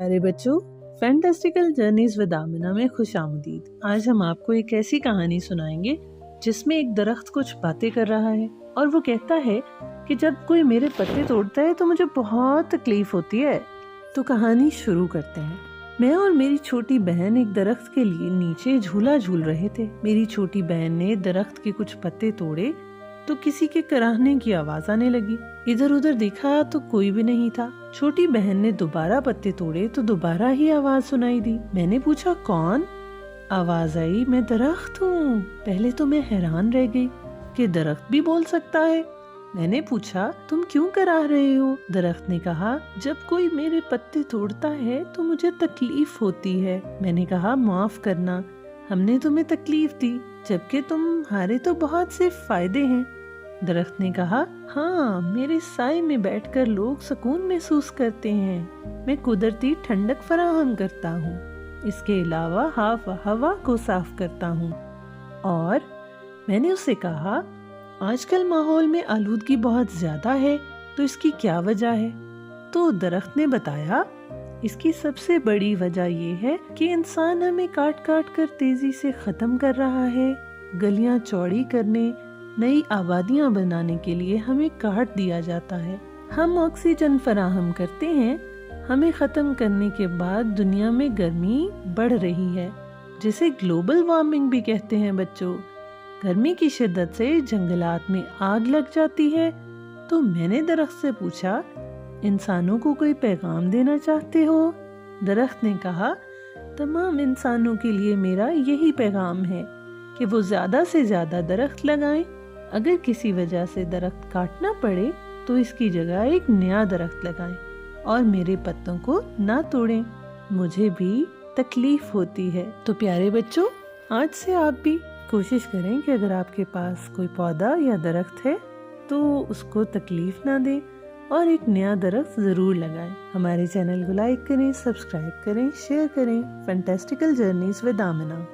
प्यारे बच्चों, fantastical journeys with Amina में खुशामदीद। आज हम आपको एक ऐसी कहानी सुनाएंगे जिसमें एक दरख्त कुछ बातें कर रहा है और वो कहता है कि जब कोई मेरे पत्ते तोड़ता है तो मुझे बहुत तकलीफ होती है। तो कहानी शुरू करते हैं। मैं और मेरी छोटी बहन एक दरख्त के लिए नीचे झूला झूल रहे थे। मेरी छोटी बहन ने दरख्त के कुछ पत्ते तोड़े तो किसी के कराहने की आवाज आने लगी। इधर उधर देखा तो कोई भी नहीं था। छोटी बहन ने दोबारा पत्ते तोड़े तो दोबारा ही आवाज सुनाई दी। मैंने पूछा कौन? आवाज आई, मैं दरख्त हूँ। पहले तो मैं हैरान रह गई कि दरख्त भी बोल सकता है। मैंने पूछा तुम क्यों कराह रहे हो? दरख्त ने कहा जब कोई मेरे पत्ते तोड़ता है तो मुझे तकलीफ होती है। मैंने कहा माफ करना, हमने तुम्हें तकलीफ दी जबकि तुम्हारे तो बहुत से फायदे हैं। दरख्त ने कहा हाँ, मेरे साए में बैठकर लोग सुकून महसूस करते हैं। मैं कुदरती ठंडक फराहम करता हूँ। इसके अलावा हवा को साफ करता हूँ। और मैंने उसे कहा आजकल माहौल में आलूदगी बहुत ज्यादा है, तो इसकी क्या वजह है? तो दरख्त ने बताया इसकी सबसे बड़ी वजह ये है कि इंसान हमें काट काट कर तेजी से खत्म कर रहा है। गलियां चौड़ी करने, नई आबादियां बनाने के लिए हमें काट दिया जाता है। हम ऑक्सीजन फराहम करते हैं। हमें खत्म करने के बाद दुनिया में गर्मी बढ़ रही है, जिसे ग्लोबल वार्मिंग भी कहते हैं बच्चों। गर्मी की शिद्दत से जंगलात में आग लग जाती है। तो मैंने दरख्त से पूछा इंसानों को कोई पैगाम देना चाहते हो? दरख्त ने कहा तमाम इंसानों के लिए मेरा यही पैगाम है कि वो ज्यादा से ज्यादा दरख्त लगाएं। अगर किसी वजह से दरख्त काटना पड़े तो इसकी जगह एक नया दरख्त लगाएं और मेरे पत्तों को ना तोड़ें। मुझे भी तकलीफ होती है। तो प्यारे बच्चों, आज से आप भी कोशिश करें कि अगर आपके पास कोई पौधा या दरख्त है तो उसको तकलीफ ना दें और एक नया दरख्त जरूर लगाएं। हमारे चैनल को लाइक करें, सब्सक्राइब करें, शेयर करें। Fantastical journeys with Amina.